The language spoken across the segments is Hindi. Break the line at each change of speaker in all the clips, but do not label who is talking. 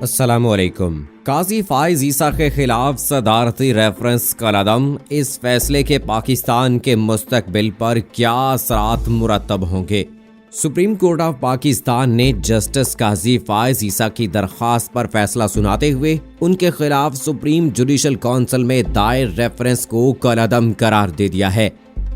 अस्सलामुअलैकुम। काजी फाइज ईसा के खिलाफ सदारती रेफरेंस कलअदम, इस फैसले के पाकिस्तान के मुस्तकबिल पर क्या असरात मुरतब होंगे। सुप्रीम कोर्ट ऑफ पाकिस्तान ने जस्टिस काजी फाइज ईसा की दरख्वास्त पर फैसला सुनाते हुए उनके खिलाफ सुप्रीम जुडिशल काउंसिल में दायर रेफरेंस को कलअदम करार दे दिया है।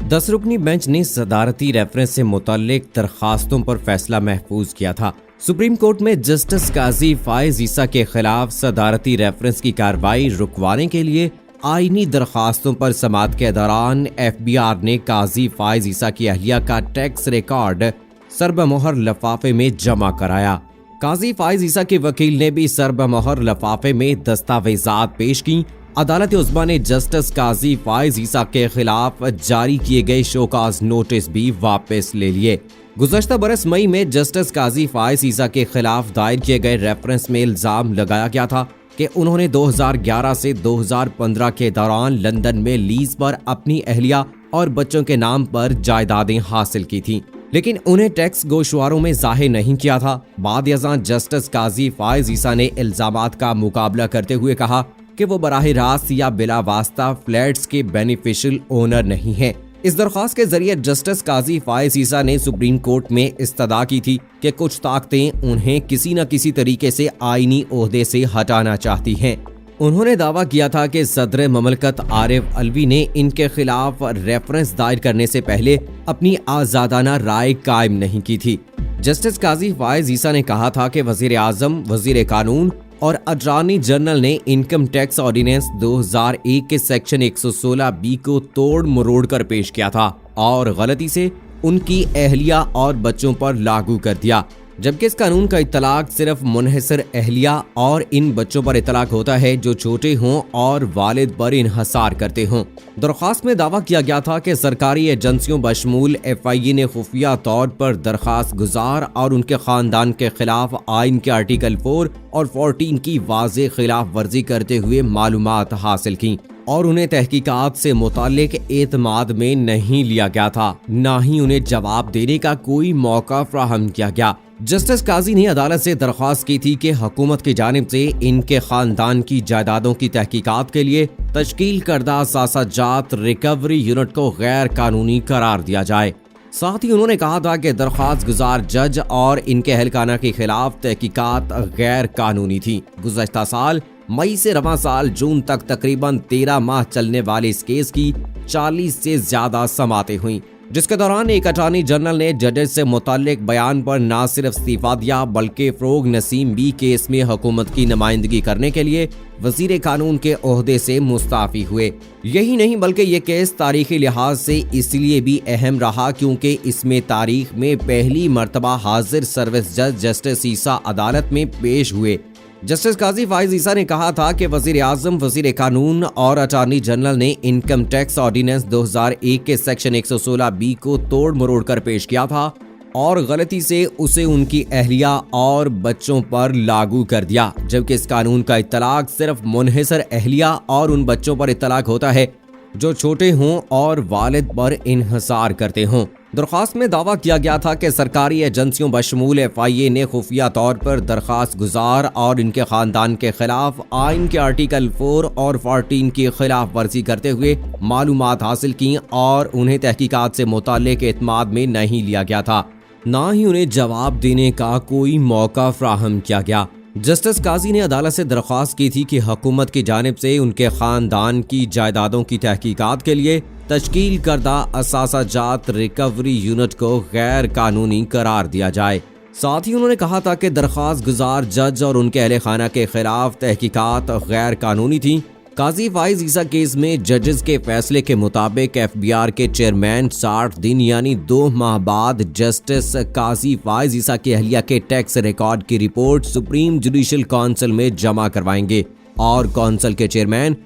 10 रुकनी बेंच ने सदारती रेफरेंस से मुतल्लिक दरखास्तों पर फैसला महफूज किया था। सुप्रीम कोर्ट में जस्टिस काजी फाइज ईसा के खिलाफ सदारती रेफरेंस की कार्रवाई रुकवाने के लिए आईनी दरखास्तों पर समाअत के दौरान FBI ने काजी फाइज ईसा की अहलिया का टैक्स रिकॉर्ड सरबमोहर लफाफे में जमा कराया। काजी फाइज ईसा के वकील ने भी सरबमोहर लफाफे में दस्तावेजात पेश की। अदालत उज़्मा ने जस्टिस काजी फाइज ईसा के खिलाफ जारी किए गए शोकाज नोटिस भी वापस ले लिए। गुज़श्ता बरस मई में जस्टिस काजी फाइज ईसा के खिलाफ दायर किए गए रेफरेंस में इल्जाम लगाया गया था कि उन्होंने 2011 से 2015 के दौरान लंदन में लीज पर अपनी अहलिया और बच्चों के नाम पर जायदादें हासिल की थीं, लेकिन उन्हें टैक्स गोशवारों में जाहिर नहीं किया था। बाद अज़ां जस्टिस काजी फाइज ईसा ने इल्जामात का मुकाबला करते हुए कहा कि वो बराह रास्त या बिला वास्ता फ्लैट्स के बेनिफिशियल ओनर नहीं हैं। इस दरख्वास्त के जरिए जस्टिस काजी फाइज ईसा ने सुप्रीम कोर्ट में इस्तदा की थी कि कुछ ताकतें उन्हें किसी न किसी तरीके से आईनी ओहदे से हटाना चाहती हैं। उन्होंने दावा किया था कि सदर ममलकत आरिफ अलवी ने इनके खिलाफ रेफरेंस दायर करने से पहले अपनी आजादाना राय कायम नहीं की थी। जस्टिस काजी फाइज ईसा ने कहा था कि वजीर आजम, वजीर कानून और अटॉर्नी जनरल ने इनकम टैक्स ऑर्डिनेंस 2001 के सेक्शन 116B को तोड़ मरोड़ कर पेश किया था और गलती से उनकी अहलिया और बच्चों पर लागू कर दिया, जबकि इस कानून का इतलाक सिर्फ मुनहसर अहलिया और इन बच्चों पर इतलाक होता है जो छोटे हों और वालिद पर इन्हसार करते हों। दरख्वास्त में दावा किया गया था कि सरकारी एजेंसियों बशमूल FIA ने खुफिया तौर पर दरख्वास्त गुजार और उनके खानदान के खिलाफ आइन के आर्टिकल 4 और 14 की वाज़ेह खिलाफ वर्जी करते हुए मालूमात हासिल की और उन्हें तहकीकात से मुताल्लिक एतमाद में नहीं लिया गया था, न ही उन्हें जवाब देने का कोई मौका फ्राहम किया गया। जस्टिस काजी ने अदालत से दरख्वास्त की थी कि हुकूमत की जानिब से इनके खानदान की जायदादों की तहकीकात के लिए तश्कील करदा असासाजात रिकवरी यूनिट को गैर कानूनी करार दिया जाए। साथ ही उन्होंने कहा था कि दरख्वास्त गुजार जज और इनके अहलखाना के खिलाफ तहकीकात गैर कानूनी थी। गुज़श्ता साल मई से रवां साल जून तक तकरीबन 13 माह चलने वाले इस केस की 40 से ज्यादा समातें हुई, जिसके दौरान एक अटॉर्नी जनरल ने जजेस से मुताल्लिक बयान पर न सिर्फ इस्तीफा दिया बल्कि फ़रोग नसीम भी केस में हुकूमत की नुमाइंदगी करने के लिए वजीर कानून के ओहदे से मुस्ताफी हुए। यही नहीं बल्कि ये केस तारीखी लिहाज से इसलिए भी अहम रहा क्योंकि इसमें तारीख में पहली मरतबा हाजिर सर्विस जज जस्टिस ईसा अदालत में पेश हुए। जस्टिस काजी फाइज ईसा ने कहा था कि वजीर आजम, वजीर कानून और अटॉर्नी जनरल ने इनकम टैक्स ऑर्डिनेंस 2001 के सेक्शन 116B को तोड़ मरोड़ कर पेश किया था और गलती से उसे उनकी अहलिया और बच्चों पर लागू कर दिया, जबकि इस कानून का इतलाक सिर्फ मुनहसर अहलिया और उन बच्चों पर इतलाक होता है जो छोटे हों और वालिद पर इन्हसार करते हों। दरख्वास्त में दावा किया गया था कि सरकारी एजेंसियों बशमूल FIA ने खुफिया तौर पर दरख्वास्त गुजार और इनके खानदान के खिलाफ आइन के आर्टिकल 4 और 14 की खिलाफ वर्जी करते हुए मालूमात हासिल की और उन्हें तहकीकात से मुताल्लिक एतमाद में नहीं लिया गया था, ना ही उन्हें जवाब देने का कोई मौका फ्राहम किया गया। जस्टिस काजी ने अदालत से दरख्वास्त की थी कि हुकूमत की जानिब से उनके खानदान की जायदादों की तहकीकात के लिए तश्कील करदा असासाजात रिकवरी यूनिट को गैर कानूनी करार दिया जाए। साथ ही उन्होंने कहा था कि दरख्वास्त गुजार जज और उनके अहले खाना के खिलाफ तहकीकात गैर कानूनी थी। काजी फाइज ईसा केस में जजेस के फैसले के मुताबिक FBI के चेयरमैन 60 दिन यानी 2 माह बाद जस्टिस काजी फाइज ईसा की अहलिया के टैक्स रिकॉर्ड की रिपोर्ट सुप्रीम जुडिशल काउंसिल में जमा करवाएंगे और काउंसिल के चेयरमैन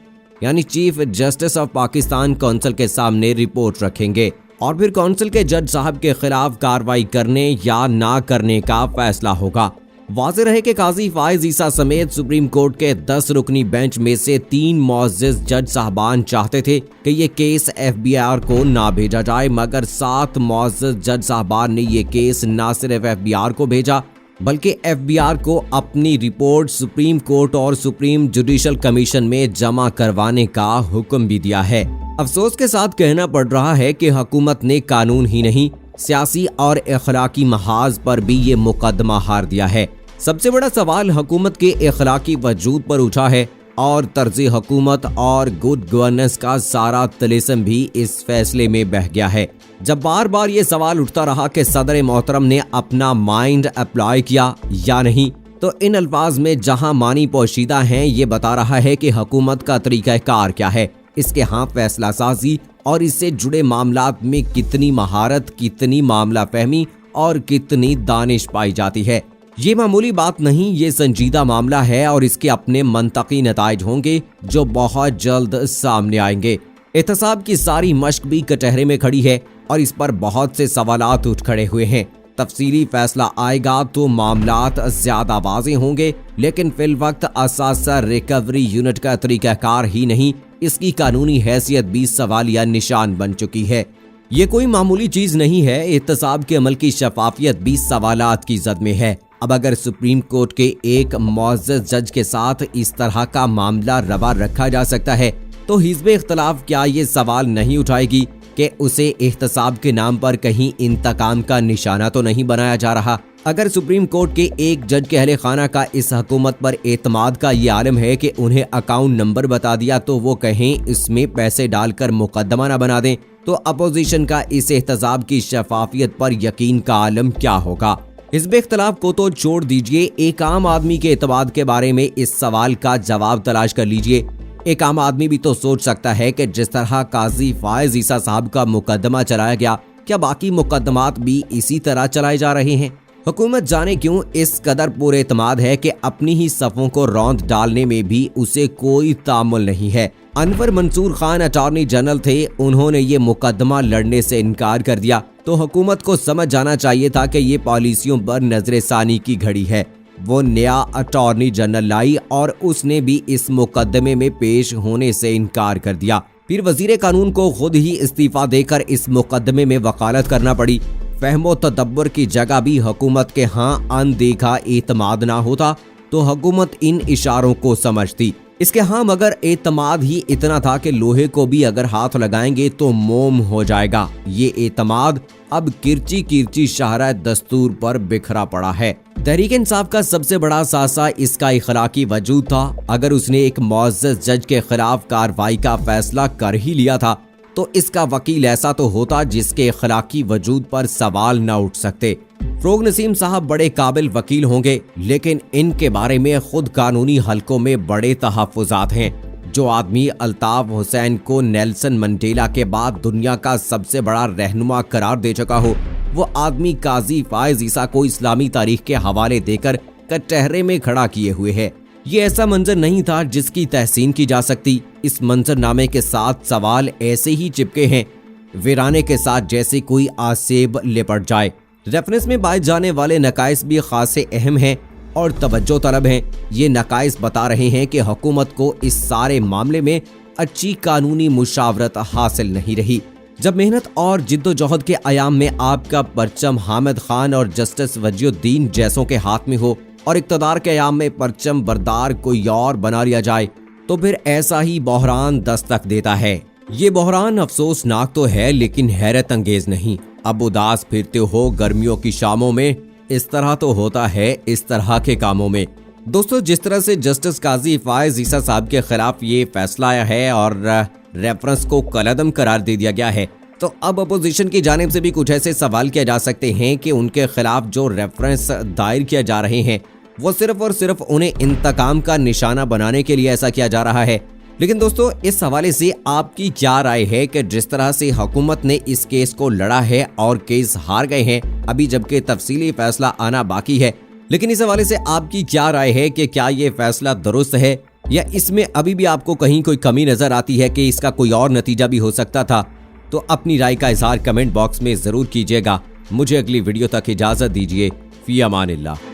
यानी chief justice of Pakistan council के सामने रिपोर्ट रखेंगे और फिर काउंसिल के जज साहब के खिलाफ कार्रवाई करने या ना करने का फैसला होगा। वाज़ेह रहे कि काजी फाइज ईसा समेत सुप्रीम कोर्ट के 10 रुकनी बेंच में से 3 मुअज़्ज़िज़ जज साहबान चाहते थे कि ये केस FBI को ना भेजा जाए, मगर 7 मुअज़्ज़िज़ जज साहबान ने ये केस ना सिर्फ FBI को भेजा बल्कि एफबीआर को अपनी रिपोर्ट सुप्रीम कोर्ट और सुप्रीम जुडिशल कमीशन में जमा करवाने का हुक्म भी दिया है। अफसोस के साथ कहना पड़ रहा है कि हुकूमत ने कानून ही नहीं, सियासी और अखलाकी महाज पर भी ये मुकदमा हार दिया है। सबसे बड़ा सवाल हुकूमत के अखलाकी वजूद पर उठा है और तर्ज़े हुकूमत और गुड गवर्नेंस का सारा तिलिस्म भी इस फैसले में बह गया है। जब बार बार ये सवाल उठता रहा कि सदर मोहतरम ने अपना माइंड अप्लाई किया या नहीं, तो इन अल्फाज में जहां मानी पोशीदा हैं, ये बता रहा है कि हुकूमत का तरीक़ाकार क्या है, इसके यहाँ फैसला साजी और इससे जुड़े मामलात में कितनी महारत, कितनी मामला फहमी और कितनी दानिश पाई जाती है। ये मामूली बात नहीं, ये संजीदा मामला है और इसके अपने मंतकी नताइज होंगे जो बहुत जल्द सामने आएंगे। एहतसाब की सारी मश्क भी कटहरे में खड़ी है और इस पर बहुत से सवालात उठ खड़े हुए हैं। तफसीली फैसला आएगा तो मामलात ज्यादा वाज़ेह होंगे, लेकिन फिल वक्त असासा रिकवरी यूनिट का तरीकाकार ही नहीं, इसकी कानूनी हैसियत भी सवालिया निशान बन चुकी है। ये कोई मामूली चीज नहीं है। एहतसाब के अमल की शफाफियत भी सवालात की जद में है। अब अगर सुप्रीम कोर्ट के एक मुअज़्ज़ज़ जज के साथ इस तरह का मामला रवा रखा जा सकता है, तो हिज़्ब इख्तिलाफ क्या ये सवाल नहीं उठाएगी कि उसे एहतसाब के नाम पर कहीं इंतकाम का निशाना तो नहीं बनाया जा रहा। अगर सुप्रीम कोर्ट के एक जज के अहले खाना का इस हुकूमत पर एतमाद का ये आलम है कि उन्हें अकाउंट नंबर बता दिया तो वो कहें इसमें पैसे डालकर मुकदमा न बना दें, तो अपोजिशन का इस एहतसाब की शफाफियत पर यकीन का आलम क्या होगा। हिज़्ब इख्तिलाफ को तो छोड़ दीजिए, एक आम आदमी के एतमाद के बारे में इस सवाल का जवाब तलाश कर लीजिए। एक आम आदमी भी तो सोच सकता है कि जिस तरह काजी फायज ईसा साहब का मुकदमा चलाया गया, क्या बाकी मुकदमात भी इसी तरह चलाए जा रहे हैं। हुकूमत जाने क्यों इस कदर पूरे एतमाद है कि अपनी ही सफ़ों को रौंद डालने में भी उसे कोई तामुल नहीं है। अनवर मंसूर खान अटॉर्नी जनरल थे, उन्होंने ये मुकदमा लड़ने से इनकार कर दिया, तो हुकूमत को समझ जाना चाहिए था कि ये पॉलिसियों पर नजरसानी की घड़ी है। वो नया अटॉर्नी जनरल लाई और उसने भी इस मुकदमे में पेश होने से इनकार कर दिया। फिर वजीर कानून को खुद ही इस्तीफा देकर इस मुकदमे में वकालत करना पड़ी। फहमो तदब्बर की जगह भी हुकूमत के हाँ अनदेखा एतमाद ना होता तो हुकूमत इन इशारों को समझती। इसके हाँ मगर एतमाद ही इतना था कि लोहे को भी अगर हाथ लगाएंगे तो मोम हो जाएगा। ये एतमाद अब किरची किरची शाहरा दस्तूर पर बिखरा पड़ा है। तहरीक इंसाफ का सबसे बड़ा सासा इसका इखलाकी वजूद था। अगर उसने एक मुअज़्ज़ज़ जज के खिलाफ कार्रवाई का फैसला कर ही लिया था तो इसका वकील ऐसा तो होता जिसके इखलाकी वजूद पर सवाल न उठ सकते। फ़रोग़ नसीम साहब बड़े काबिल वकील होंगे, लेकिन इनके बारे में खुद कानूनी हलकों में बड़े तहफ़्फ़ुज़ात हैं। जो आदमी अल्ताफ़ हुसैन को नेल्सन मंडेला के बाद दुनिया का सबसे बड़ा रहनुमा करार दे चुका हो, वो आदमी काजी फायज ईसा को इस्लामी तारीख के हवाले देकर कटहरे में खड़ा किए हुए है। ये ऐसा मंजर नहीं था जिसकी तहसीन की जा सकती। इस मंजरनामे के साथ सवाल ऐसे ही चिपके हैं वीराने के साथ, जैसे कोई आसेब लिपट जाए। रेफरेंस में पाए जाने वाले नकाइस भी खासे अहम हैं और तवज्जो तलब हैं। ये नकाइस बता रहे हैं कि हुकूमत को इस सारे मामले में अच्छी कानूनी मुशावरत हासिल नहीं रही। जब मेहनत और जिद्दोजहद के आयाम में आपका परचम हामिद खान और जस्टिस वजीउद्दीन जैसों के हाथ में हो और इक़्तिदार के आयाम में परचम बरदार कोई और बना लिया जाए, तो फिर ऐसा ही बहरान दस्तक देता है। ये बहरान अफसोसनाक तो है लेकिन हैरत अंगेज नहीं। अब उदास फिरते हो गर्मियों की शामों में, इस तरह तो होता है इस तरह के कामों में। दोस्तों, जिस तरह से जस्टिस काजी फायज ईसा साहब के खिलाफ ये फैसला आया है और रेफरेंस को कलअदम करार दे दिया गया है, तो अब अपोजिशन की जानिब से भी कुछ ऐसे सवाल किए जा सकते हैं कि उनके खिलाफ जो रेफरेंस दायर किए जा रहे हैं वो सिर्फ और सिर्फ उन्हें इंतकाम का निशाना बनाने के लिए ऐसा किया जा रहा है। लेकिन दोस्तों, इस हवाले से आपकी क्या राय है कि जिस तरह से हुकूमत ने इस केस को लड़ा है और केस हार गए हैं, अभी जबकि तफसीली फैसला आना बाकी है, लेकिन इस हवाले से आपकी क्या राय है कि क्या ये फैसला दुरुस्त है या इसमें अभी भी आपको कहीं कोई कमी नजर आती है कि इसका कोई और नतीजा भी हो सकता था? तो अपनी राय का इजहार कमेंट बॉक्स में जरूर कीजिएगा। मुझे अगली वीडियो तक इजाजत दीजिए। फी अमानिल्लाह।